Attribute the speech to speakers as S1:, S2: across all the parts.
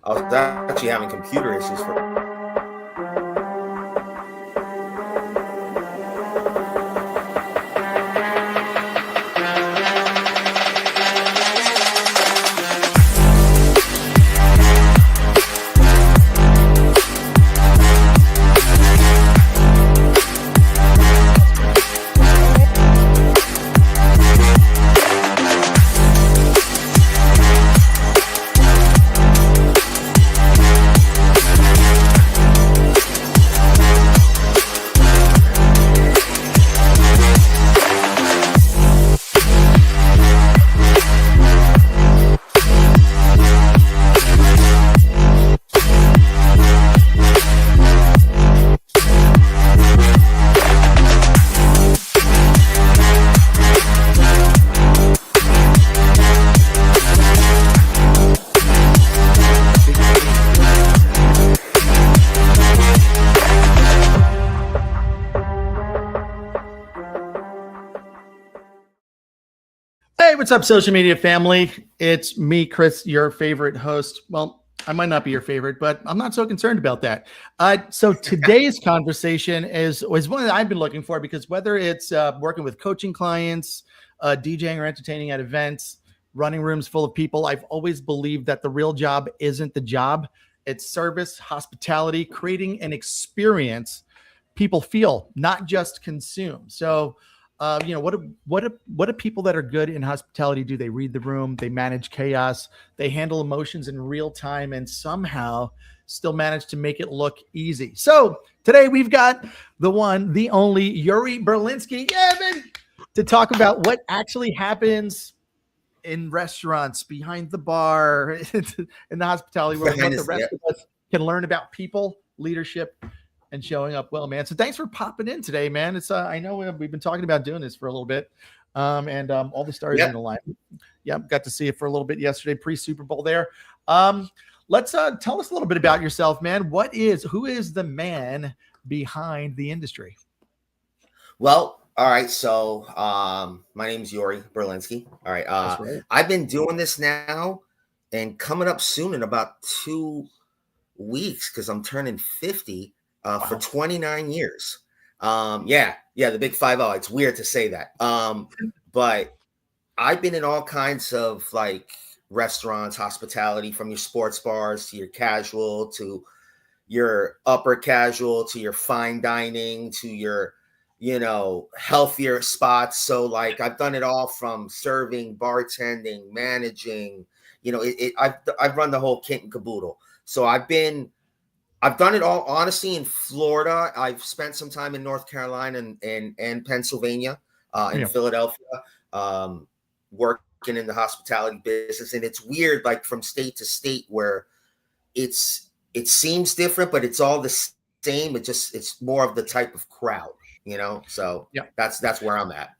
S1: I was actually having computer issues for.
S2: Hey, what's up, social media family? It's me, Chris, your favorite host. Well, I might not be your favorite, but I'm not so concerned about that. So today's conversation is one that I've been looking for because whether it's working with coaching clients, DJing or entertaining at events, running rooms full of people, I've always believed that the real job isn't the job. It's service, hospitality, creating an experience people feel, not just consume. So what do people that are good in hospitality do? They read the room, they manage chaos, they handle emotions in real time, and somehow still manage to make it look easy. So today we've got the one, the only Yori Berlinski, to talk about what actually happens in restaurants, behind the bar, in the hospitality world, what the rest of us can learn about people, leadership, and showing up well, man. So thanks for popping in today, man. It's I know we've been talking about doing this for a little bit, and all the stars in the line. Yeah, got to see it for a little bit yesterday, pre-Super Bowl there. Let's tell us a little bit about yourself, man. Who is the man behind the industry?
S1: Well, all right. So my name is Yori Berlinski. All right.
S2: Right.
S1: I've been doing this now and coming up soon in about 2 weeks because I'm turning 50. For 29 years. The big 5-0. It's weird to say that. But I've been in all kinds of like restaurants, hospitality, from your sports bars to your casual to your upper casual to your fine dining to your, healthier spots. So like I've done it all from serving, bartending, managing, I've run the whole kit and caboodle. So I've done it all, honestly, in Florida. I've spent some time in North Carolina and Pennsylvania, in Philadelphia, working in the hospitality business. And it's weird, like from state to state, where it seems different, but it's all the same. It's more of the type of crowd, So that's where I'm at,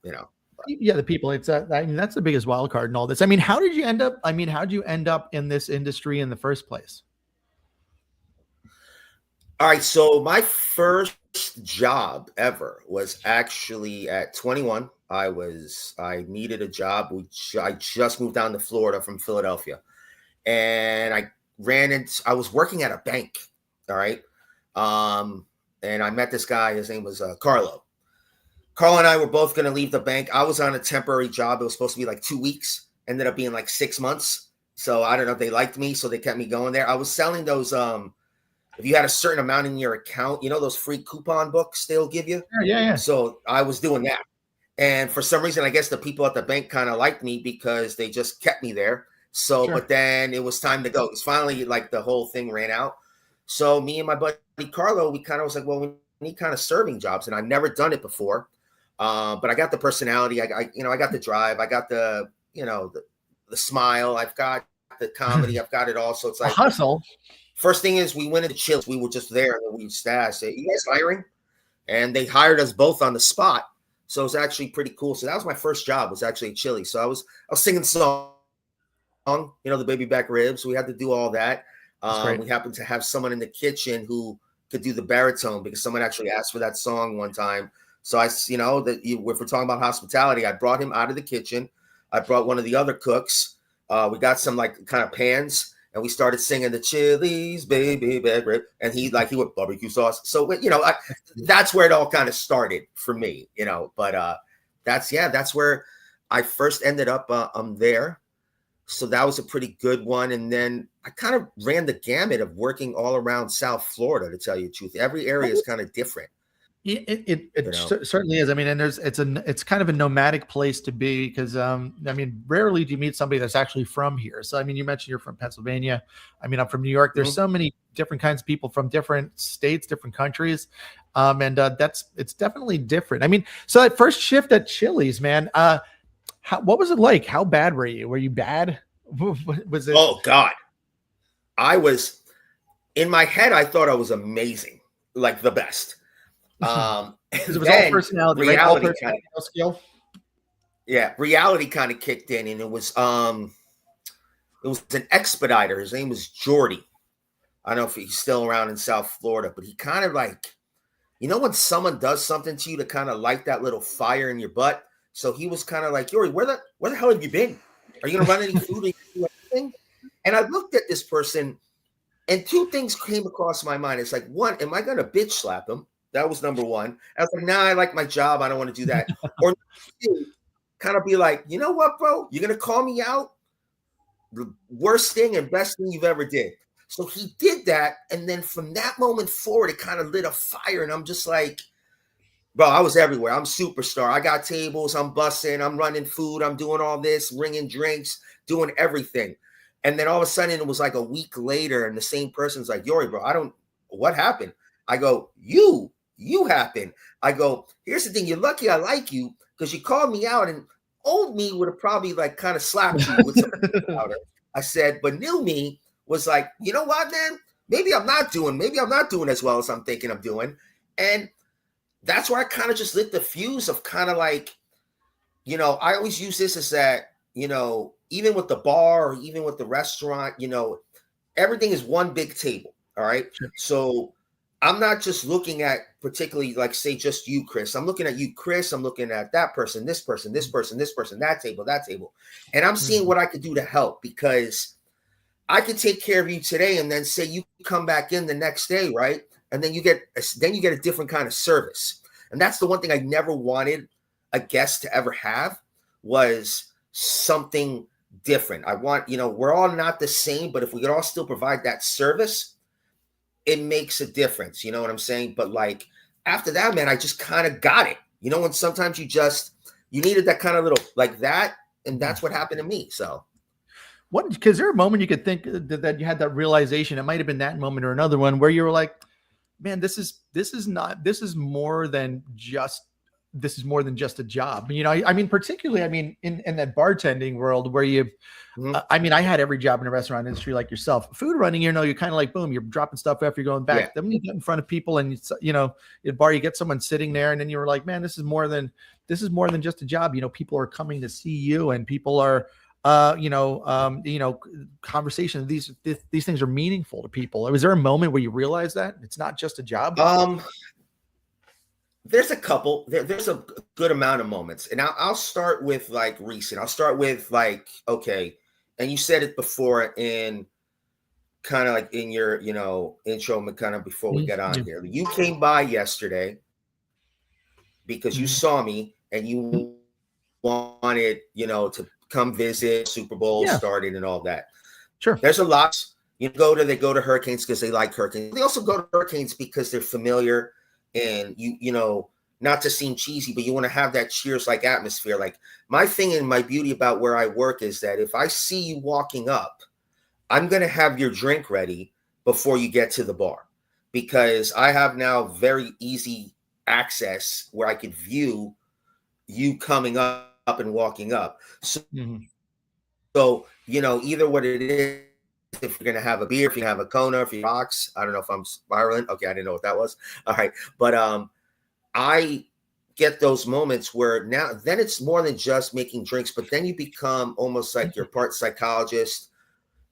S2: Yeah, the people. It's that's the biggest wild card in all this. How did you end up in this industry in the first place?
S1: All right, so my first job ever was actually at 21. I needed a job. I just moved down to Florida from Philadelphia, and I was working at a bank. All right, and I met this guy. His name was Carlo. Carlo and I were both going to leave the bank. I was on a temporary job. It was supposed to be like 2 weeks. Ended up being like 6 months. So I don't know if they liked me, so they kept me going there. I was selling those. If you had a certain amount in your account, those free coupon books they'll give you.
S2: Yeah.
S1: So I was doing that. And for some reason, I guess the people at the bank kind of liked me because they just kept me there. So, But then it was time to go. It's finally like the whole thing ran out. So me and my buddy Carlo, we kind of was like, well, we need kind of serving jobs. And I've never done it before. But I got the personality. I got the drive. I got the smile. I've got the comedy. I've got it all. So it's like
S2: a hustle.
S1: First thing is we went into Chili's. We were just there and we just asked, "You guys hiring?" And they hired us both on the spot. So it was actually pretty cool. So that was my first job, was actually at Chili's. So I was singing song, the baby back ribs. We had to do all that. We happened to have someone in the kitchen who could do the baritone because someone actually asked for that song one time. So if we're talking about hospitality, I brought him out of the kitchen. I brought one of the other cooks. We got some like kind of pans. and we started singing the Chili's baby back rib, and he went barbecue sauce. So that's where it all kind of started for me, But that's where I first ended up there. So that was a pretty good one. And then I kind of ran the gamut of working all around South Florida, to tell you the truth. Every area is kind of different.
S2: It certainly is. I mean, and it's kind of a nomadic place to be because, rarely do you meet somebody that's actually from here. So, I mean, you mentioned you're from Pennsylvania. I mean, I'm from New York. There's so many different kinds of people from different states, different countries. It's definitely different. I mean, so that first shift at Chili's, man, what was it like? How bad were you? Were you bad? Was it?
S1: Oh God. I was, in my head, I thought I was amazing, like the best.
S2: It was all personality, right? All personality, no skill.
S1: Yeah, reality kind of kicked in, and it was an expediter. His name was Jordy. I don't know if he's still around in South Florida, but he kind of like, when someone does something to you to kind of light that little fire in your butt. So he was kind of like, Yori, where the hell have you been? Are you gonna run any food? Are you gonna do anything? And I looked at this person, and two things came across my mind. It's like, one, am I gonna bitch slap him? That was number one. I was like, nah, I like my job. I don't want to do that. Or two, kind of be like, you know what, bro? You're gonna call me out? The worst thing and best thing you've ever did. So he did that, and then from that moment forward, it kind of lit a fire, and I'm just like, bro, I was everywhere. I'm superstar. I got tables. I'm bussing. I'm running food. I'm doing all this, ringing drinks, doing everything. And then all of a sudden, it was like a week later, and the same person's like, Yori, bro, what happened? I go, you happened. I go, here's the thing. You're lucky I like you because you called me out, and old me would have probably like kind of slapped you with some powder. I said, but new me was like, you know what, man? Maybe I'm not doing as well as I'm thinking I'm doing. And that's where I kind of just lit the fuse of kind of like, I always use this as that, even with the bar or even with the restaurant, everything is one big table. All right. Sure. So I'm not just looking at particularly like, say, just you, Chris. I'm looking at you, Chris. I'm looking at that person, this person, this person, this person, that table. And I'm seeing what I could do to help, because I could take care of you today and then say you come back in the next day, right? And then you get a different kind of service. And that's the one thing I never wanted a guest to ever have, was something different. I want, we're all not the same, but if we could all still provide that service, it makes a difference. You know what I'm saying? But like after that, man, I just kind of got it. When sometimes you needed that kind of little like that. And that's what happened to me. So.
S2: Because there a moment you could think that you had that realization? It might have been that moment or another one where you were like, man, this is more than just a job. Particularly, in that bartending world where I had every job in the restaurant industry like yourself. Food running, you're kind of like, boom, you're dropping stuff after you're going back. Yeah. Then when you get in front of people and at bar, you get someone sitting there, and then you're like, man, this is more than just a job. People are coming to see you, and people are, conversation. These things are meaningful to people. Was there a moment where you realized that it's not just a job?
S1: There's a couple. There's a good amount of moments, and I'll start with like recent. I'll start with like, okay, and you said it before in kind of like in your intro, kind of before we got on here. You came by yesterday because you saw me and you wanted to come visit. Super Bowl started and all that.
S2: Sure.
S1: There's a lot. They go to Hurricanes because they like Hurricanes. They also go to Hurricanes because they're familiar, and not to seem cheesy, but you want to have that Cheers-like atmosphere. Like my thing and my beauty about where I work is that if I see you walking up, I'm going to have your drink ready before you get to the bar, because I have now very easy access where I could view you coming up and walking up. So, either what it is, if you're going to have a beer, if you have a Kona, if you rocks, I don't know if I'm spiraling. Okay. I didn't know what that was. All right. But, I get those moments where then it's more than just making drinks, but then you become almost like you're part psychologist,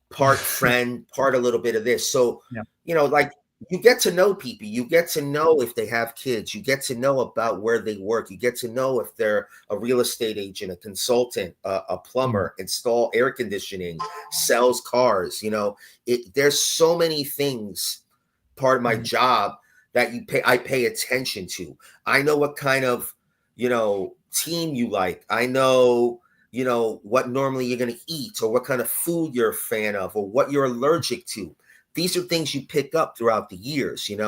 S1: part friend, part a little bit of this. So, like you get to know people. You get to know if they have kids. You get to know about where they work. You get to know if they're a real estate agent, a consultant, a plumber, install air conditioning, sells cars. There's so many things, part of my job, that I pay attention to. I know what kind of, team you like. I know, what normally you're going to eat, or what kind of food you're a fan of, or what you're allergic to. These are things you pick up throughout the years, and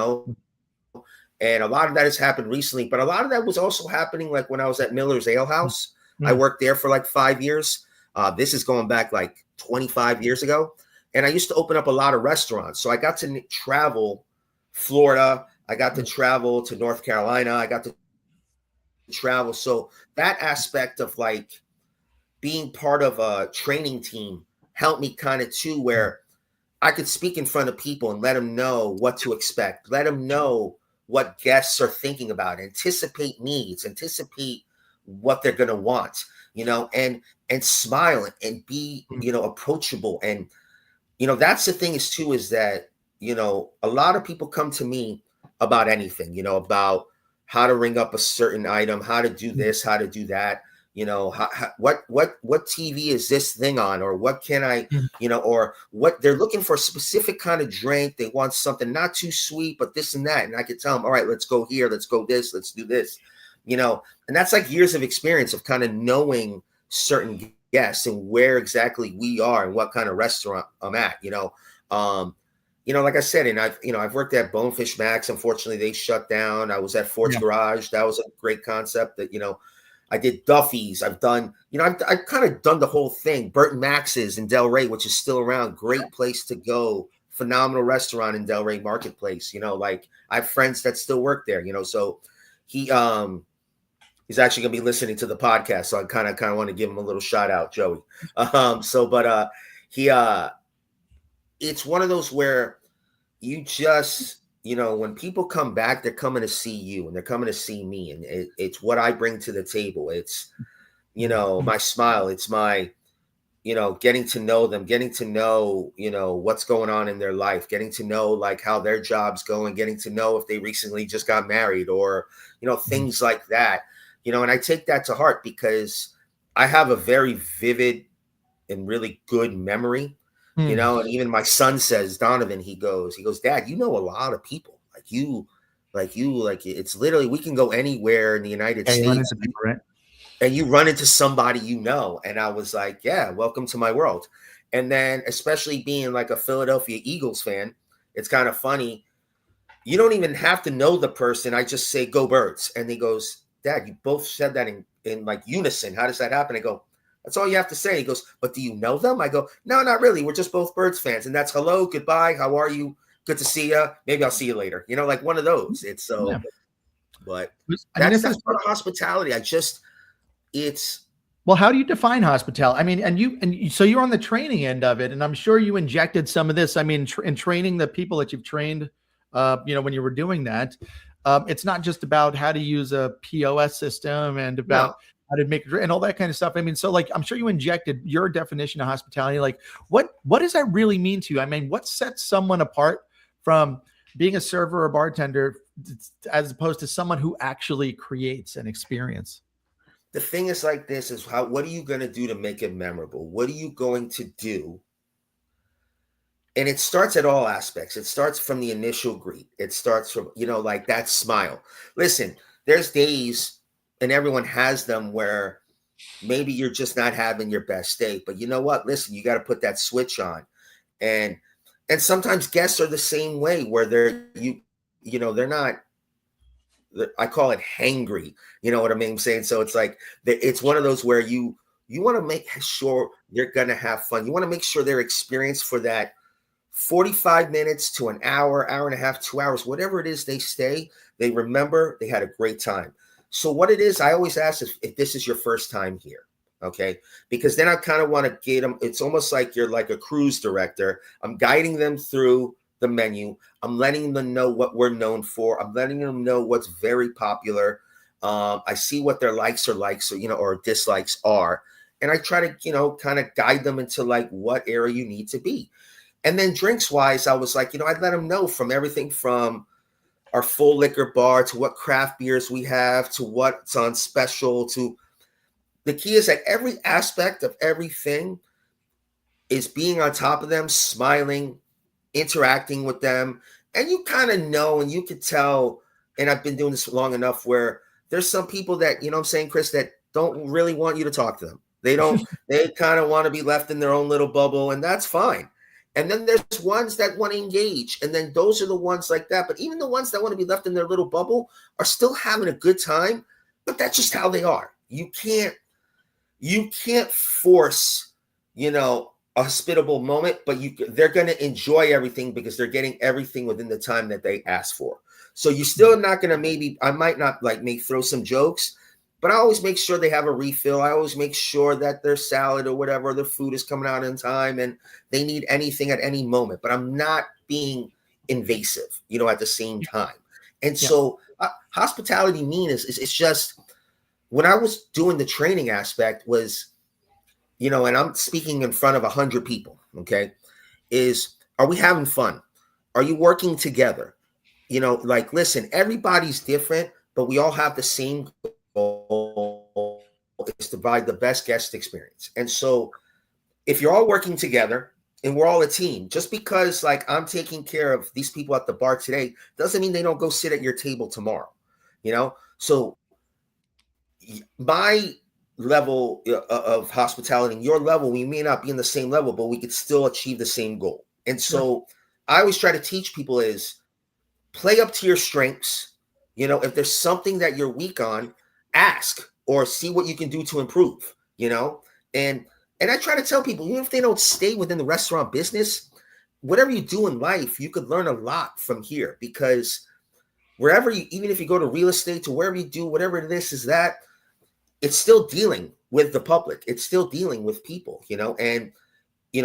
S1: a lot of that has happened recently, but a lot of that was also happening like when I was at Miller's Ale House. I worked there for like 5 years. This is going back like 25 years ago. And I used to open up a lot of restaurants. So I got to travel Florida. I got to travel to North Carolina. I got to travel. So that aspect of like being part of a training team helped me kind of too, where I could speak in front of people and let them know what to expect. Let them know what guests are thinking about, anticipate needs, anticipate what they're going to want, and smile and be, approachable. And, that's the thing is that, a lot of people come to me about anything, about how to ring up a certain item, how to do this, how to do that. What TV is this thing on, or what can I, or what they're looking for, a specific kind of drink. They want something not too sweet, but this and that. And I could tell them, all right, let's go here. Let's go this, let's do this, and that's like years of experience of kind of knowing certain guests and where exactly we are and what kind of restaurant I'm at, like I said, and I've worked at Bonefish Max. Unfortunately, they shut down. I was at Ford's Garage. That was a great concept that, I did Duffy's. I've done, I've kind of done the whole thing. Burton Max's in Delray, which is still around. Great place to go. Phenomenal restaurant in Delray Marketplace. Like I have friends that still work there. So he's actually gonna be listening to the podcast. So I kind of want to give him a little shout out, Joey. It's one of those where you just, when people come back, they're coming to see you and they're coming to see me. And it's what I bring to the table. It's, my smile. It's my, getting to know them, getting to know, what's going on in their life, getting to know like how their job's going, getting to know if they recently just got married or, things like that, and I take that to heart because I have a very vivid and really good memory. And even my son says, Donovan, he goes, Dad, a lot of people like it's literally, we can go anywhere in the United States and you run into somebody, and I was like, yeah, welcome to my world. And then especially being like a Philadelphia Eagles fan, it's kind of funny. You don't even have to know the person. I just say, go Birds. And he goes, Dad, you both said that in like unison. How does that happen? I go, that's all you have to say. He goes, but do you know them? I go, no, not really. We're just both Birds fans. And that's hello, goodbye. How are you? Good to see you. Maybe I'll see you later. Like one of those. It's so, but that's part of hospitality.
S2: Well, how do you define hospitality? I mean, so you're on the training end of it, and I'm sure you injected some of this. I mean, in training the people that you've trained, when you were doing that, it's not just about how to use a POS system and about how to make and all that kind of stuff. I mean, so like, I'm sure you injected your definition of hospitality. Like, what does that really mean to you? I mean, what sets someone apart from being a server or bartender as opposed to someone who actually creates an experience?
S1: The thing is like this is what are you going to do to make it memorable? What are you going to do? And it starts at all aspects. It starts from the initial greet. It starts from, like that smile. Listen, there's days, and everyone has them, where maybe you're just not having your best day. But you know what? Listen, you got to put that switch on. And sometimes guests are the same way, where they're not, I call it hangry. You know what I mean? I'm saying? So it's like, it's one of those where you want to make sure they're going to have fun. You want to make sure their experience for that 45 minutes to an hour, hour and a half, 2 hours, whatever it is they stay, they remember they had a great time. So what it is, I always ask if this is your first time here, okay? Because then I kind of want to get them. It's almost like you're like a cruise director. I'm guiding them through the menu. I'm letting them know what we're known for. I'm letting them know what's very popular. I see what their likes are like, so, or dislikes are. And I try to, kind of guide them into like what area you need to be. And then drinks wise, I was like, I'd let them know from everything from our full liquor bar to what craft beers we have to what's on special. To the key is that every aspect of everything is being on top of them, smiling, interacting with them. And you kind of know, and you could tell, and I've been doing this long enough where there's some people that, what I'm saying, Chris, that don't really want you to talk to them. They kind of want to be left in their own little bubble, and that's fine. And then there's ones that want to engage, and then those are the ones like that. But even the ones that want to be left in their little bubble are still having a good time, but that's just how they are. You can't force, a hospitable moment, but they're going to enjoy everything because they're getting everything within the time that they asked for. So you're still not going to I might not throw some jokes, but I always make sure they have a refill. I always make sure that their salad or whatever, their food is coming out in time and they need anything at any moment, but I'm not being invasive, at the same time. And so hospitality means it's just, when I was doing the training aspect was, and I'm speaking in front of 100 people, okay, are we having fun? Are you working together? Listen, everybody's different, but we all have the same goal, is to provide the best guest experience. And so if you're all working together and we're all a team, just because I'm taking care of these people at the bar today doesn't mean they don't go sit at your table tomorrow, So my level of hospitality and your level, we may not be in the same level, but we could still achieve the same goal. And so I always try to teach people is play up to your strengths. If there's something that you're weak on, ask or see what you can do to improve, and I try to tell people, even if they don't stay within the restaurant business, whatever you do in life, you could learn a lot from here, because wherever even if you go to real estate, to wherever you do, whatever this is that, it's still dealing with the public. It's still dealing with people, and,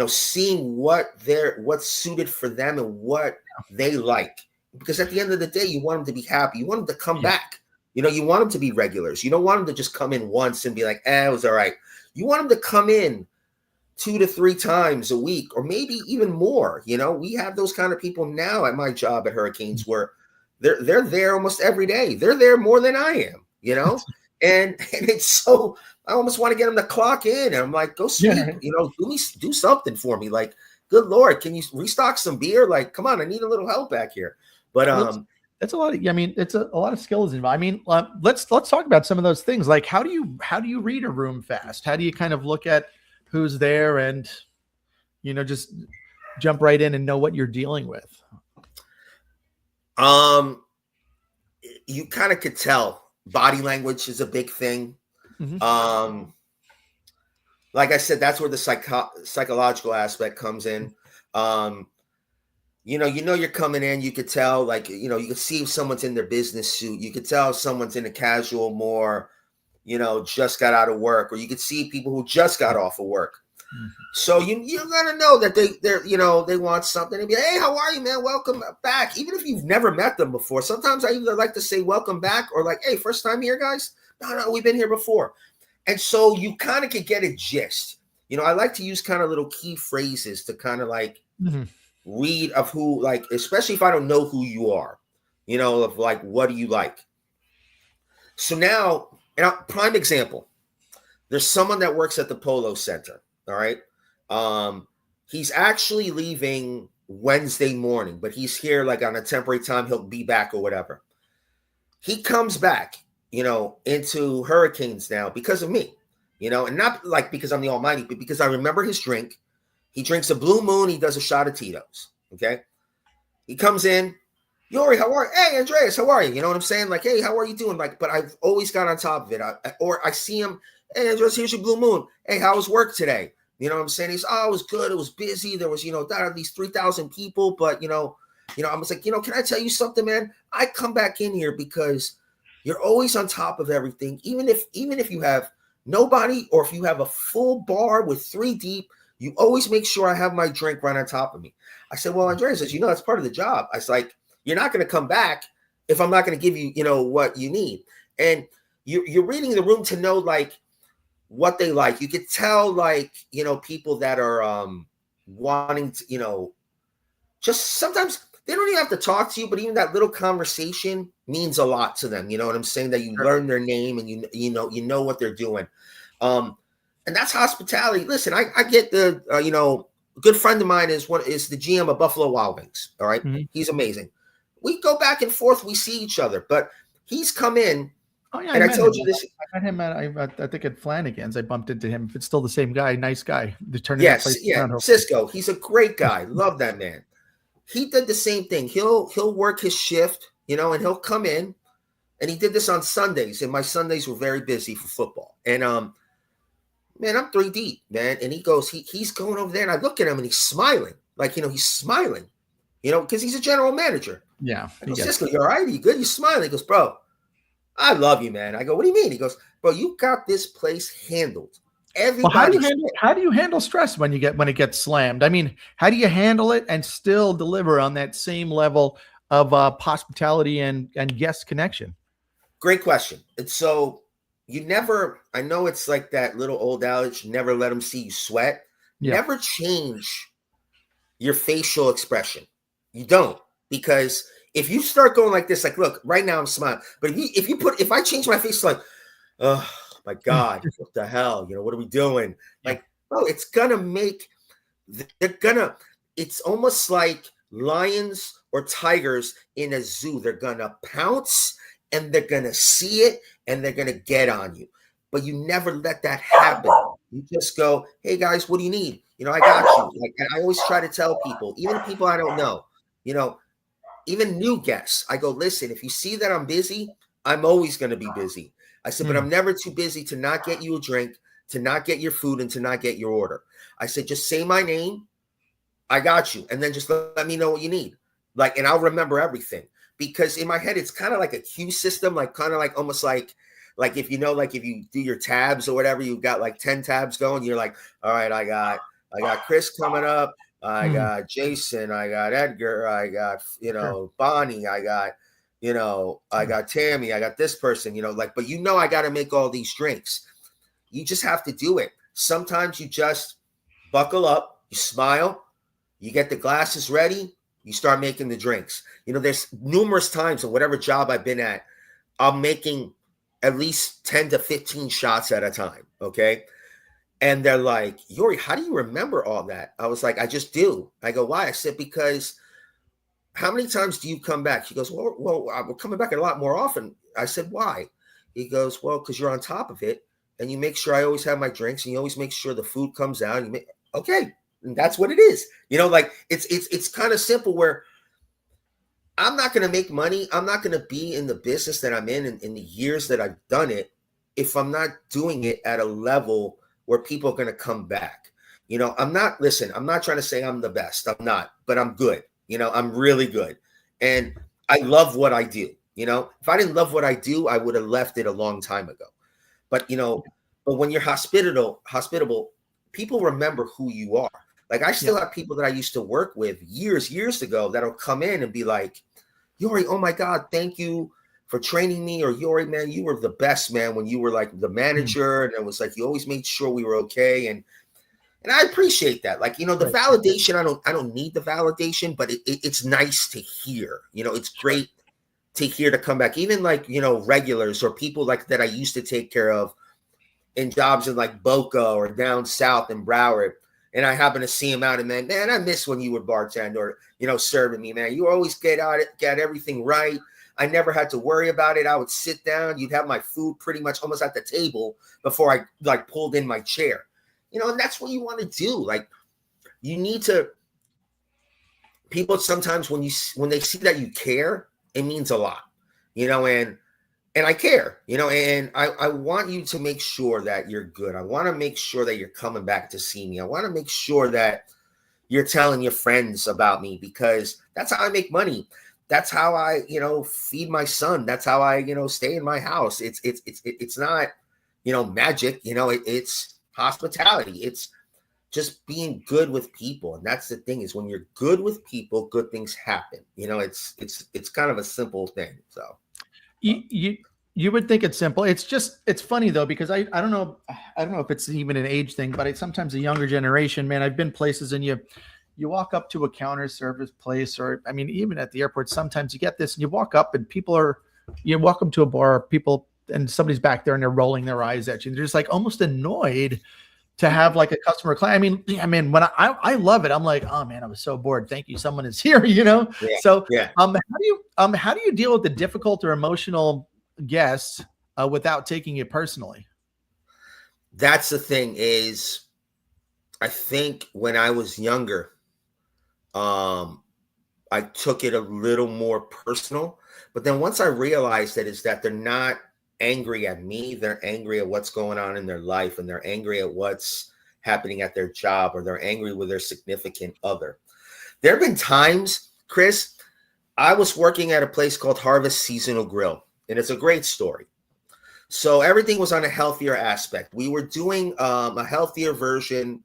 S1: seeing what's suited for them and what they like. Because at the end of the day, you want them to be happy. You want them to come back. You want them to be regulars. You don't want them to just come in once and be like, it was all right. You want them to come in 2 to 3 times a week, or maybe even more. We have those kind of people now at my job at Hurricanes where they're there almost every day. They're there more than I am, and it's so, I almost want to get them to clock in. And I'm like, go sweep, do something for me. Like, good Lord, can you restock some beer? Like, come on, I need a little help back here. But
S2: that's a lot of, it's a lot of skills involved. Let's talk about some of those things. Like, how do you read a room fast? How do you kind of look at who's there and, just jump right in and know what you're dealing with?
S1: You kind of could tell. Body language is a big thing. Mm-hmm. Like I said, that's where the psychological aspect comes in. You're coming in, you could tell, you could see if someone's in their business suit. You could tell if someone's in a casual, more, just got out of work, or you could see people who just got off of work. Mm-hmm. So you gotta know that they want something and be like, hey, how are you, man? Welcome back. Even if you've never met them before. Sometimes I either like to say welcome back or like, hey, first time here, guys? No, we've been here before. And so you kind of could get a gist. I like to use kind of little key phrases to kind of read of who, especially if I don't know who you are, of what do you like? So now, prime example, there's someone that works at the Polo Center. All right. He's actually leaving Wednesday morning, but he's here on a temporary time. He'll be back or whatever. He comes back, into Hurricanes now because of me, and not because I'm the almighty, but because I remember his drink. He drinks a Blue Moon. He does a shot of Tito's. Okay. He comes in. Yori, how are you? Hey, Andreas, how are you? You know what I'm saying? Like, hey, how are you doing? But I've always got on top of it. I see him. Hey, Andreas, here's your Blue Moon. Hey, how was work today? You know what I'm saying? He's, it was good. It was busy. There was, these 3,000 people. But, I was like, can I tell you something, man? I come back in here because you're always on top of everything. Even if you have nobody, or if you have a full bar with 3 deep, you always make sure I have my drink right on top of me. I said, well, Andreas says, that's part of the job. I was like, you're not going to come back if I'm not going to give you, what you need. And you're reading the room to know, what they like. You could tell, people that are wanting to, just sometimes they don't even have to talk to you, but even that little conversation means a lot to them. You know what I'm saying? That you learn their name and you know what they're doing. And that's hospitality. Listen, I get the a good friend of mine is the GM of Buffalo Wild Wings. All right, he's amazing. We go back and forth. We see each other, but he's come in.
S2: Oh yeah,
S1: and I told you this.
S2: I met him at I think at Flanagan's. I bumped into him. If it's still the same guy, nice guy.
S1: Yes, Cisco. He's a great guy. Love that man. He did the same thing. He'll work his shift, and he'll come in. And he did this on Sundays, and my Sundays were very busy for football. And man, I'm 3 deep, man. And he goes, he's going over there, and I look at him, and he's smiling, like he's smiling, because he's a general manager.
S2: Yeah.
S1: I go, Cisco, you all right? Are you good? You smiling? He goes, bro, I love you, man. I go, what do you mean? He goes, bro, you got this place handled.
S2: Well, how do you handle stress when it gets slammed? I mean, how do you handle it and still deliver on that same level of hospitality and guest connection?
S1: Great question. And so I know it's like that little old adage, never let them see you sweat. Yeah. Never change your facial expression. You don't, because if you start going like this, like, look, right now I'm smiling, but if I change my face, like, oh my God, what the hell? What are we doing? Like, bro, it's almost like lions or tigers in a zoo. They're gonna pounce and they're gonna see it and they're gonna get on you. But you never let that happen. You just go, hey guys, what do you need? I got you. Like, and I always try to tell people, even people I don't know, even new guests, I go, listen, if you see that I'm busy, I'm always going to be busy. I said, but I'm never too busy to not get you a drink, to not get your food, and to not get your order. I said, just say my name. I got you. And then just let me know what you need. Like, and I'll remember everything. Because in my head, it's kind of like a queue system, like kind of like almost like if if you do your tabs or whatever, you've got like 10 tabs going. You're like, all right, I got Chris coming up. I got Jason, I got Edgar, I got, Bonnie, I got, I got Tammy, I got this person, but I got to make all these drinks. You just have to do it. Sometimes you just buckle up, you smile, you get the glasses ready, you start making the drinks. There's numerous times in whatever job I've been at, I'm making at least 10 to 15 shots at a time. Okay. And they're like, Yori, how do you remember all that? I was like, I just do. I go, why? I said, because how many times do you come back? He goes, well, we're coming back a lot more often. I said, why? He goes, well, because you're on top of it. And you make sure I always have my drinks, and you always make sure the food comes out. And okay. And that's what it is. Like it's kind of simple, where I'm not going to make money. I'm not going to be in the business that I'm in the years that I've done it, if I'm not doing it at a level where people are going to come back. I'm not trying to say I'm the best. I'm not, but I'm good. I'm really good. And I love what I do. If I didn't love what I do, I would have left it a long time ago. But, but when you're hospitable, people remember who you are. Like, I still have people that I used to work with years ago that'll come in and be like, Yori, oh my God, thank you for training me. Or Yori, man, you were the best, man, when you were like the manager. And it was like, you always made sure we were okay. And I appreciate that. Like, the validation, I don't need the validation, but it's nice to hear. It's great to hear, to come back. Even like, regulars or people like that I used to take care of in jobs in like Boca or down south in Broward. And I happen to see him out, and man, I miss when you were bartender or, serving me, man. You always get everything right. I never had to worry about it. I would sit down. You'd have my food pretty much almost at the table before I like pulled in my chair, and that's what you want to do. Like, you need to, people sometimes when they see that you care, it means a lot, and I care, and I want you to make sure that you're good. I want to make sure that you're coming back to see me. I want to make sure that you're telling your friends about me, because that's how I make money. That's how I, feed my son. That's how I, stay in my house. It's not, magic, it's hospitality. It's just being good with people. And that's the thing, is when you're good with people, good things happen. It's kind of a simple thing. So.
S2: You would think it's simple. It's funny though, because I don't know if it's even an age thing, but sometimes the younger generation, man, I've been places and you walk up to a counter service place, or I mean, even at the airport, sometimes you get this, and you walk up and you walk up to a bar, people, and somebody's back there and they're rolling their eyes at you. They're just like almost annoyed to have like a customer client. I mean, when I love it, I'm like, oh man, I was so bored. Thank you, someone is here,
S1: Yeah.
S2: So,
S1: Yeah.
S2: how do you deal with the difficult or emotional guests without taking it personally?
S1: That's the thing is, I think when I was younger, I took it a little more personal. But then once I realized that they're not angry at me, they're angry at what's going on in their life, and they're angry at what's happening at their job, or they're angry with their significant other. There have been times, Chris, I was working at a place called Harvest Seasonal Grill, and it's a great story. So everything was on a healthier aspect. We were doing a healthier version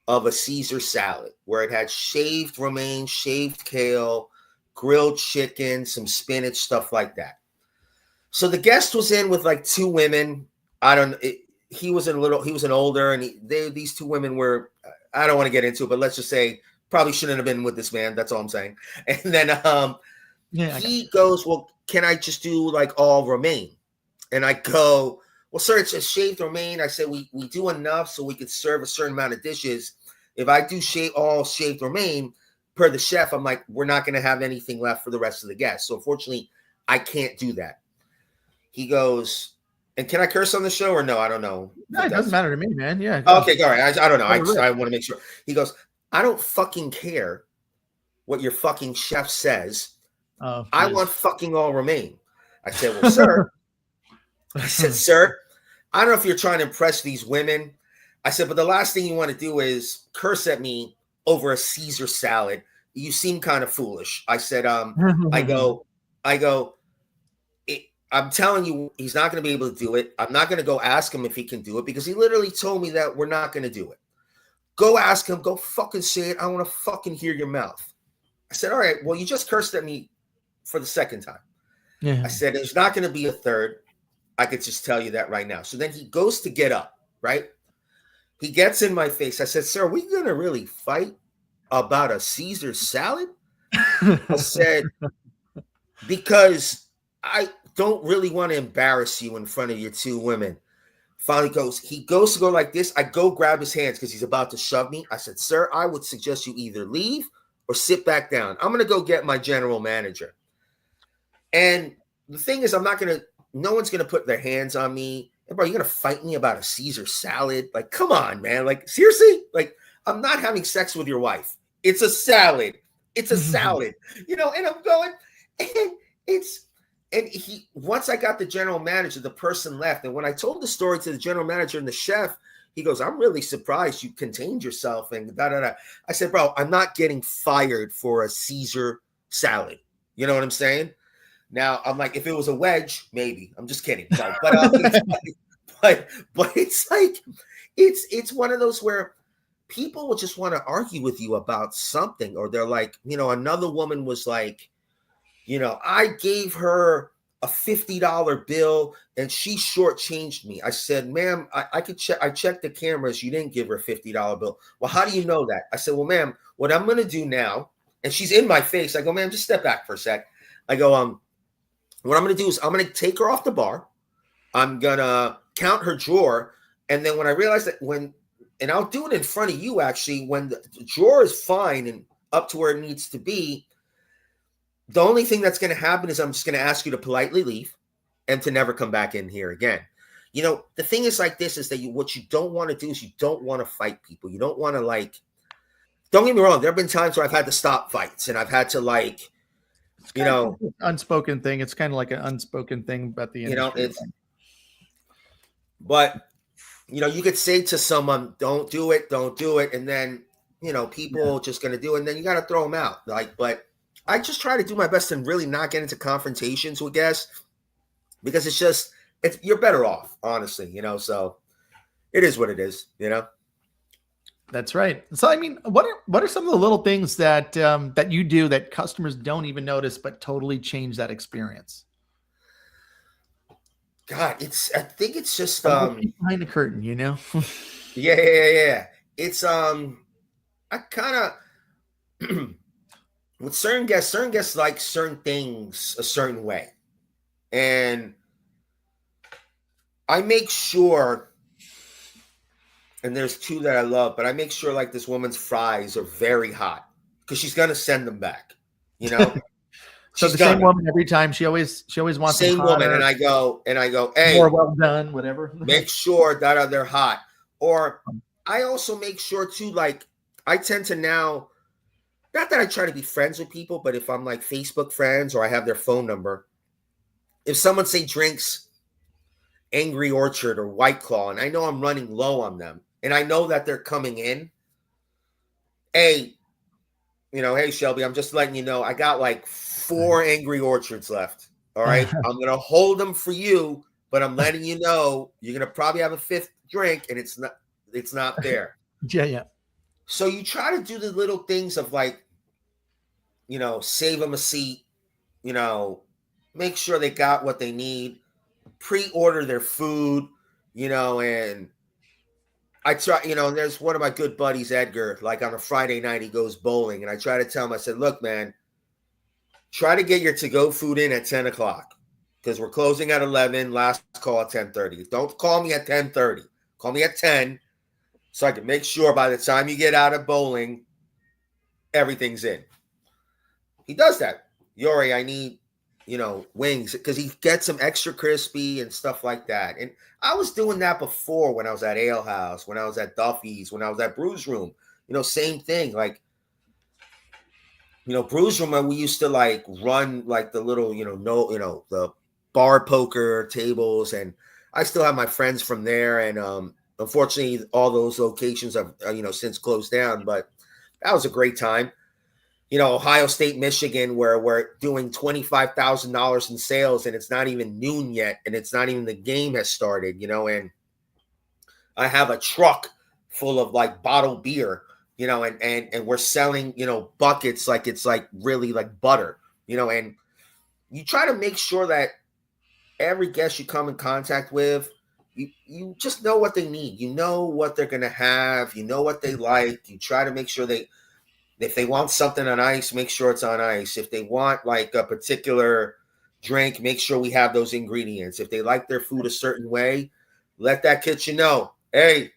S1: of a Caesar salad where it had shaved romaine, shaved kale, grilled chicken, some spinach, stuff like that. So the guest was in with like two women. He was an older, and these two women were, I don't want to get into it, but let's just say probably shouldn't have been with this man. That's all I'm saying. And then he goes, well, can I just do like all romaine? And I go, well, sir, it's a shaved romaine. I said, we do enough so we could serve a certain amount of dishes. If I do all shaved romaine, per the chef, I'm like, we're not going to have anything left for the rest of the guests. So unfortunately, I can't do that. He goes, and can I curse on the show or no? I don't know.
S2: No, it doesn't matter to me, man. Yeah.
S1: Okay, all right. I don't know. I want to make sure. He goes, I don't fucking care what your fucking chef says.
S2: Oh,
S1: I want fucking all romaine. I said, well, sir. I said, sir, I don't know if you're trying to impress these women. I said, but the last thing you want to do is curse at me over a Caesar salad. You seem kind of foolish. I said, I go, I'm telling you, he's not going to be able to do it. I'm not going to go ask him if he can do it because he literally told me that we're not going to do it. Go ask him. Go fucking say it. I want to fucking hear your mouth. I said, all right, well, you just cursed at me for the second time. Yeah. I said, there's not going to be a third. I could just tell you that right now. So then he goes to get up, right? He gets in my face. I said, sir, are we going to really fight about a Caesar salad? I said, because I don't really want to embarrass you in front of your two women. Finally he goes to go like this. I go grab his hands because he's about to shove me. I said, sir, I would suggest you either leave or sit back down. I'm going to go get my general manager. And the thing is, no one's going to put their hands on me. And bro, you're going to fight me about a Caesar salad? Like, come on, man. Like, seriously? Like, I'm not having sex with your wife. It's a salad. It's a salad. And I'm going, and once I got the general manager, the person left. And when I told the story to the general manager and the chef, he goes, I'm really surprised you contained yourself and da-da-da. I said, bro, I'm not getting fired for a Caesar salad. You know what I'm saying? Now, I'm like, if it was a wedge, maybe. I'm just kidding. But it's like, it's one of those where people will just want to argue with you about something. Or they're like, another woman was like, I gave her a $50 bill and she shortchanged me. I said, ma'am, I could check. I checked the cameras. You didn't give her a $50 bill. Well, how do you know that? I said, well, ma'am, what I'm going to do now, and she's in my face. I go, ma'am, just step back for a sec. I go, what I'm going to do is I'm going to take her off the bar. I'm going to count her drawer. And then when I realize and I'll do it in front of you, actually, when the drawer is fine and up to where it needs to be, the only thing that's going to happen is I'm just going to ask you to politely leave and to never come back in here again. The thing is like this is that what you don't want to do is you don't want to fight people. You don't want to don't get me wrong. There have been times where I've had to stop fights and I've had to
S2: unspoken thing. It's kind of like an unspoken thing about the industry.
S1: But you could say to someone, don't do it. And then, people just going to do it. And then you got to throw them out. But I just try to do my best and really not get into confrontations with guests because you're better off, honestly, so it is what it is,
S2: That's right. So, I mean, what are some of the little things that you do that customers don't even notice, but totally change that experience?
S1: God, I think it's just
S2: behind the curtain,
S1: Yeah. It's I kind of with certain guests like certain things a certain way. And I make sure, and there's two that I love, but I make sure like this woman's fries are very hot because she's gonna send them back. You know,
S2: So
S1: she's
S2: the same
S1: gonna.
S2: woman every time. She always wants them
S1: Same woman,
S2: hotter,
S1: and I go,
S2: more
S1: hey,
S2: well done, whatever.
S1: make sure that they're hot. Or I also make sure too, like I tend to now, not that I try to be friends with people, but if I'm like Facebook friends or I have their phone number, if someone say drinks Angry Orchard or White Claw, and I know I'm running low on them, and I know that they're coming in, hey, hey Shelby, I'm just letting you know I got like 4 Angry Orchards left. All right, I'm gonna hold them for you, but I'm letting you know you're gonna probably have a 5th drink, and it's not there.
S2: Yeah.
S1: So you try to do the little things of like, save them a seat, make sure they got what they need, pre-order their food, and I try, there's one of my good buddies, Edgar, like on a Friday night, he goes bowling, and I try to tell him, I said, look, man, try to get your to-go food in at 10 o'clock because we're closing at 11, last call at 10:30. Don't call me at 10:30. Call me at 10 so I can make sure by the time you get out of bowling, everything's in. He does that. Yori, I need, wings because he gets them extra crispy and stuff like that. And I was doing that before when I was at Ale House, when I was at Duffy's, when I was at Brews Room. Same thing. Like, Brews Room, we used to like run like the little, the bar poker tables, and I still have my friends from there. And unfortunately, all those locations have since closed down. But that was a great time. Ohio State, Michigan, where we're doing $25,000 in sales, and it's not even noon yet, and it's not even the game has started. And I have a truck full of like bottled beer. And we're selling, buckets like it's like really like butter, and you try to make sure that every guest you come in contact with, you just know what they need. You know what they're going to have. You know what they like. You try to make sure if they want something on ice, make sure it's on ice. If they want like a particular drink, make sure we have those ingredients. If they like their food a certain way, let that kitchen know, hey,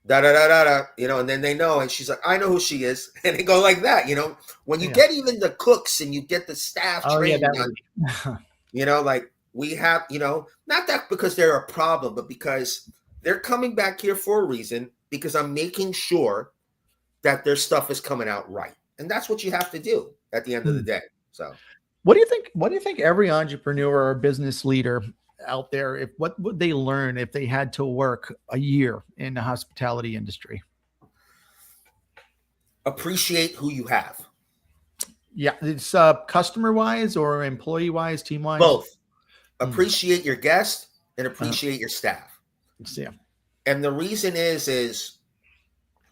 S1: da da da da da, and then they know, and she's like, I know who she is, and they go like that, when you get even the cooks and you get the staff trained on, like we have, not that because they're a problem, but because they're coming back here for a reason, because I'm making sure that their stuff is coming out right, and that's what you have to do at the end of the day. So,
S2: what do you think every entrepreneur or business leader out there, what would they learn if they had to work a year in the hospitality industry?
S1: Appreciate who you have.
S2: Yeah, it's customer wise or employee wise, team wise.
S1: Both. Appreciate your guest and appreciate your staff.
S2: Yeah.
S1: And the reason is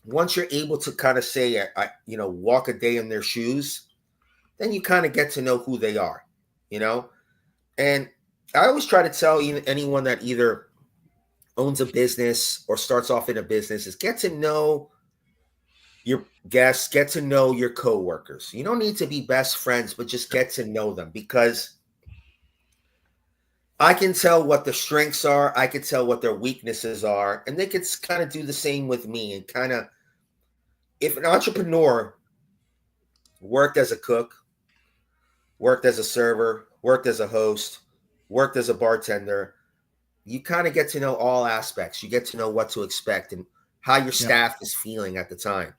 S1: once you're able to kind of say, walk a day in their shoes, then you kind of get to know who they are, And I always try to tell anyone that either owns a business or starts off in a business is get to know your guests, get to know your coworkers. You don't need to be best friends, but just get to know them, because I can tell what their strengths are. I can tell what their weaknesses are, and they could kind of do the same with me. And kind of, if an entrepreneur worked as a cook, worked as a server, worked as a host, worked as a bartender, you kind of get to know all aspects. You get to know what to expect and how your staff is feeling at the time.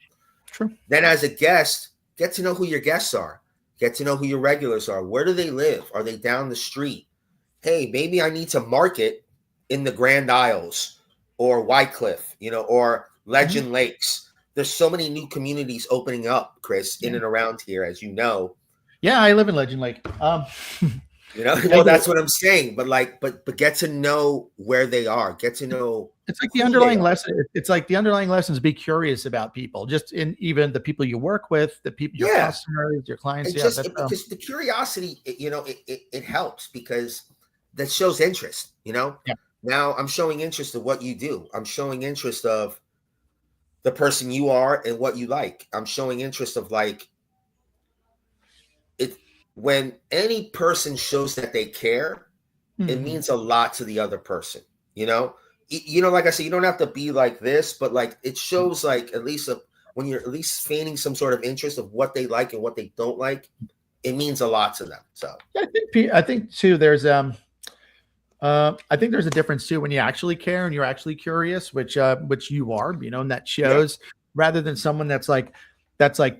S2: True.
S1: Then as a guest, get to know who your guests are. Get to know who your regulars are. Where do they live? Are they down the street? Hey, maybe I need to market in the Grand Isles or Wycliffe, or Legend Lakes. There's so many new communities opening up, Chris, in and around here, as you know.
S2: Yeah, I live in Legend Lake.
S1: Well, that's what I'm saying. But get to know where they are. Get to know.
S2: It's like the underlying lesson. It's like the underlying lessons. Be curious about people, just in even the people you work with, the people, your customers, your clients.
S1: Because the curiosity, it helps because that shows interest. Now I'm showing interest of what you do. I'm showing interest of the person you are and what you like. I'm showing interest of like it. When any person shows that they care, it means a lot to the other person. You know, like I said, you don't have to be like this, but like it shows like at least when you're at least feigning some sort of interest of what they like and what they don't like, it means a lot to them. So
S2: Yeah, I think too. I think there's a difference too when you actually care and you're actually curious, which you are, and that
S1: yeah,
S2: shows, rather than someone that's like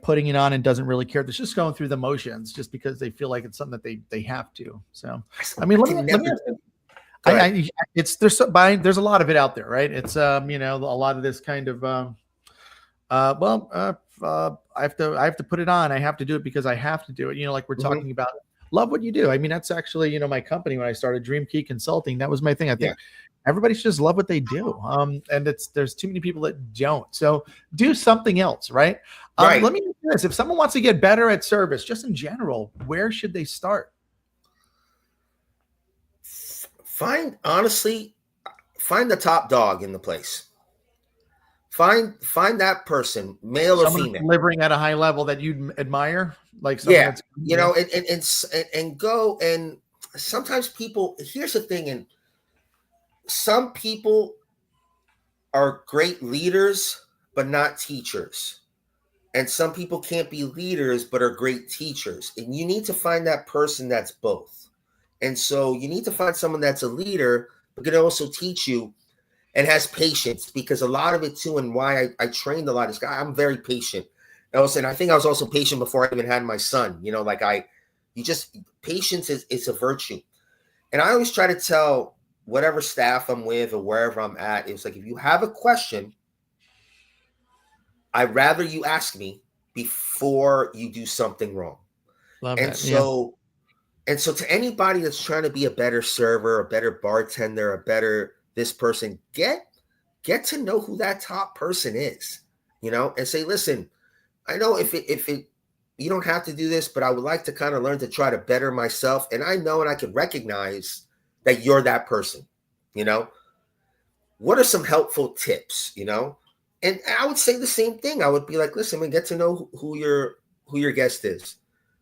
S2: putting it on and doesn't really care. That's just going through the motions just because they feel like it's something that they have to. So, I mean, let me ask you, there's a lot of it out there, right? It's a lot of this kind of I have to put it on. I have to do it because I have to do it. Like we're
S1: mm-hmm.
S2: talking about, love what you do. I mean, that's actually, my company when I started Dream Key Consulting. That was my thing. I think everybody should just love what they do. And there's too many people that don't. So do something else, right?
S1: Right.
S2: Let me ask you this: if someone wants to get better at service, just in general, where should they start?
S1: Find the top dog in the place. Find that person, male
S2: someone
S1: or female,
S2: delivering at a high level that you admire, like someone that's,
S1: and go. And sometimes people, here's the thing, and some people are great leaders but not teachers, and some people can't be leaders but are great teachers, and you need to find that person that's both. And so you need to find someone that's a leader but can also teach you and has patience, because a lot of it too, and why I trained a lot of this guy, I'm very patient. And I think I was also patient before I even had my son. Patience is a virtue. And I always try to tell whatever staff I'm with or wherever I'm at, it's like, if you have a question, I'd rather you ask me before you do something wrong. And so to anybody that's trying to be a better server, a better bartender, a better this person, get to know who that top person is, and say, listen, I know if it you don't have to do this, but I would like to kind of learn to try to better myself. And I know, and I can recognize that you're that person. What are some helpful tips? And I would say the same thing. I would be like, listen, man, get to know who your guest is,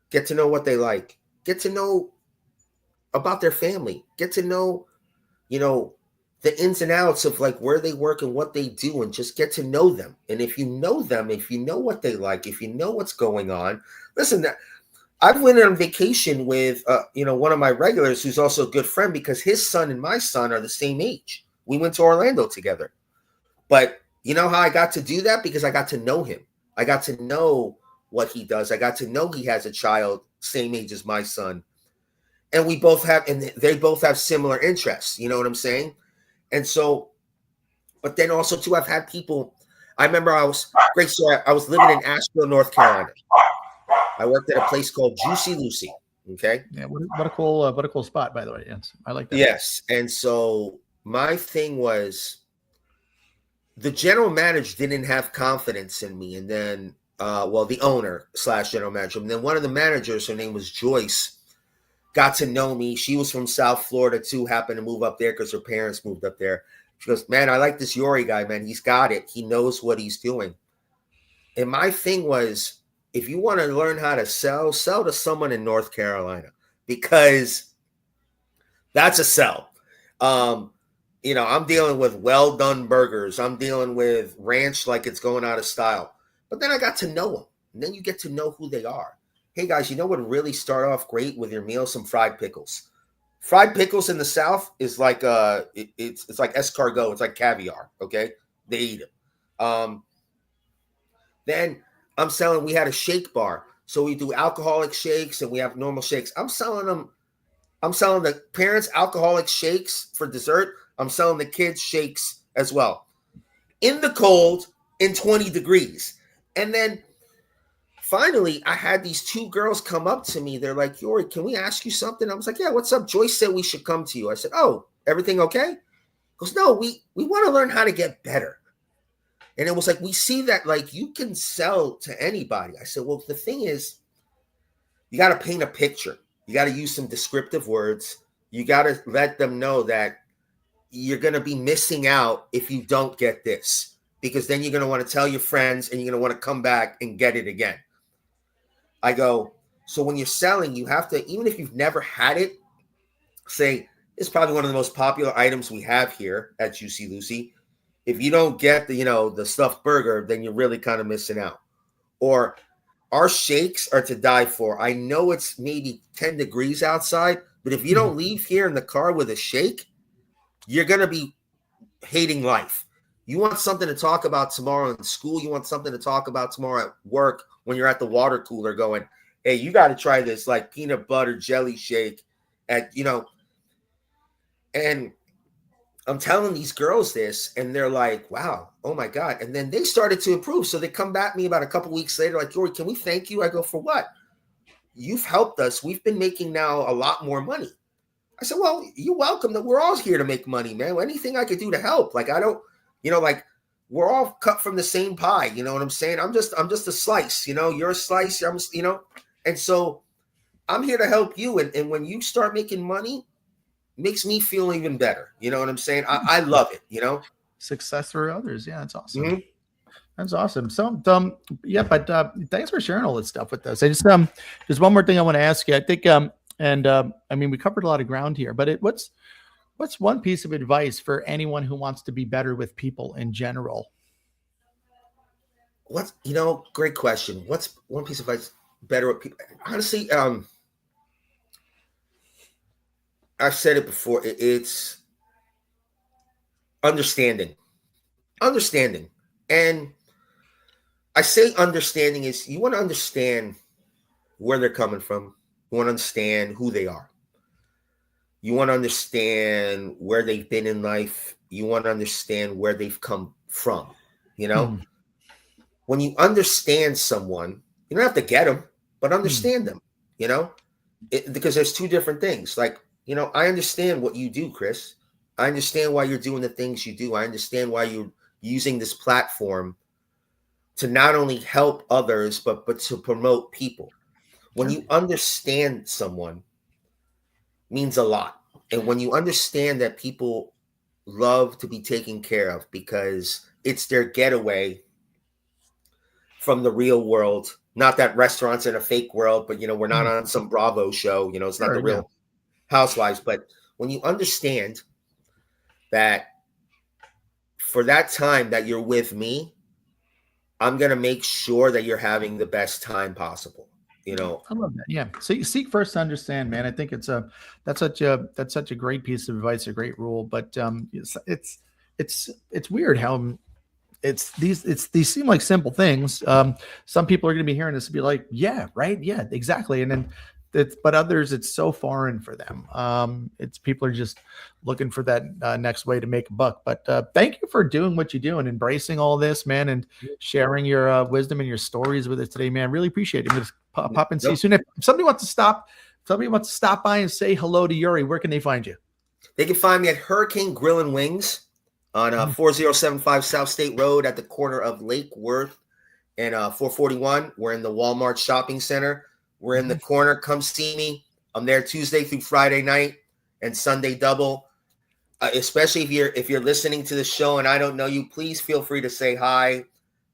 S1: get to know what they like, get to know about their family, get to know, the ins and outs of like where they work and what they do, and just get to know them. And if you know them, if you know what they like, if you know what's going on, listen, I went on vacation with, one of my regulars who's also a good friend, because his son and my son are the same age. We went to Orlando together. But you know how I got to do that? Because I got to know him. I got to know what he does. I got to know he has a child same age as my son. And they both have similar interests. You know what I'm saying? And so, but then also too, I've had people, I remember I was living in Asheville, North Carolina. I worked at a place called Juicy Lucy. Okay.
S2: Yeah. What a cool spot, by the way. Yes. I like that.
S1: Yes. And so my thing was, the general manager didn't have confidence in me. And then, the owner / general manager, and then one of the managers, her name was Joyce, got to know me. She was from South Florida too, happened to move up there because her parents moved up there. She goes, man, I like this Yori guy, man. He's got it. He knows what he's doing. And my thing was, if you want to learn how to sell to someone in North Carolina, because that's a sell. I'm dealing with well-done burgers. I'm dealing with ranch like it's going out of style. But then I got to know them. And then you get to know who they are. Hey guys, you know what would really start off great with your meal? Some fried pickles. Fried pickles in the South is like it's like escargot. It's like caviar. Okay, they eat it. Then we had a shake bar, so we do alcoholic shakes and we have normal shakes. I'm selling the parents alcoholic shakes for dessert. I'm selling the kids shakes as well, in the cold, in 20 degrees, and then. Finally, I had these two girls come up to me. They're like, Yori, can we ask you something? I was like, yeah, what's up? Joyce said we should come to you. I said, oh, everything okay? He goes, no, we want to learn how to get better. And it was like, we see that like you can sell to anybody. I said, well, the thing is, you got to paint a picture. You got to use some descriptive words. You got to let them know that you're going to be missing out if you don't get this. because then you're going to want to tell your friends and you're going to want to come back and get it again. I go, so when you're selling, you have to, even if you've never had it, say, it's probably one of the most popular items we have here at Juicy Lucy. If you don't get the, the stuffed burger, then you're really kind of missing out. Or our shakes are to die for. I know it's maybe 10 degrees outside, but if you don't leave here in the car with a shake, you're going to be hating life. You want something to talk about tomorrow in school. You want something to talk about tomorrow at work when you're at the water cooler going, hey, you got to try this like peanut butter jelly shake at, and I'm telling these girls this and they're like, wow, oh my God. And then they started to improve. So they come back to me about a couple weeks later, like, Yori, can we thank you? I go, for what? You've helped us. We've been making now a lot more money. I said, well, you're welcome. That we're all here to make money, man. Anything I could do to help. Like, I don't, like, we're all cut from the same pie. You know what I'm saying? I'm just a slice, you're a slice. And so I'm here to help you. And when you start making money, makes me feel even better. You know what I'm saying? I love it,
S2: Success for others. Yeah, that's awesome.
S1: Mm-hmm.
S2: That's awesome. So, yeah, but thanks for sharing all this stuff with us. I just, there's one more thing I want to ask you. I think, I mean, we covered a lot of ground here, but what's one piece of advice for anyone who wants to be better with people in general?
S1: Great question. What's one piece of advice better with people? Honestly, I've said it before. It's understanding. And I say understanding is you want to understand where they're coming from. You want to understand who they are. You want to understand where they've been in life. You want to understand where they've come from. When you understand someone, you don't have to get them, but understand them, because there's two different things. Like, I understand what you do, Chris. I understand why you're doing the things you do. I understand why you're using this platform to not only help others, but to promote people. When you understand someone, means a lot. And when you understand that people love to be taken care of because it's their getaway from the real world, not that restaurants in a fake world, but, we're not on some Bravo show, it's not the real housewives. But when you understand that for that time that you're with me, I'm going to make sure that you're having the best time possible. I
S2: love that. Yeah. So you seek first to understand, man. I think that's such a great piece of advice, a great rule. But it's weird how these seem like simple things. Some people are going to be hearing this and be like, yeah, right. Yeah, exactly. And then but others, it's so foreign for them. It's people are just looking for that next way to make a buck. But thank you for doing what you do and embracing all this, man, and sharing your wisdom and your stories with us today, man. Really appreciate it. Just pop and see you soon. If somebody wants to stop by and say hello to Yori, where can they find you?
S1: They can find me at Hurricane Grill and Wings on 4075 South State Road at the corner of Lake Worth and 441. We're in the Walmart shopping center. We're in the corner. Come see me. I'm there Tuesday through Friday night and Sunday double. Especially if you're listening to the show and I don't know you, please feel free to say hi.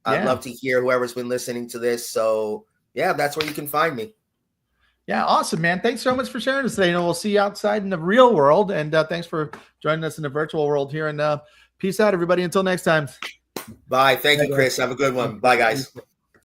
S1: I'd love to hear whoever's been listening to this. So yeah, that's where you can find me.
S2: Yeah, awesome, man. Thanks so much for sharing this today. We'll see you outside in the real world. And thanks for joining us in the virtual world here. And peace out, everybody. Until next time.
S1: Bye. Thank you, Chris. Have a good one. Bye, guys.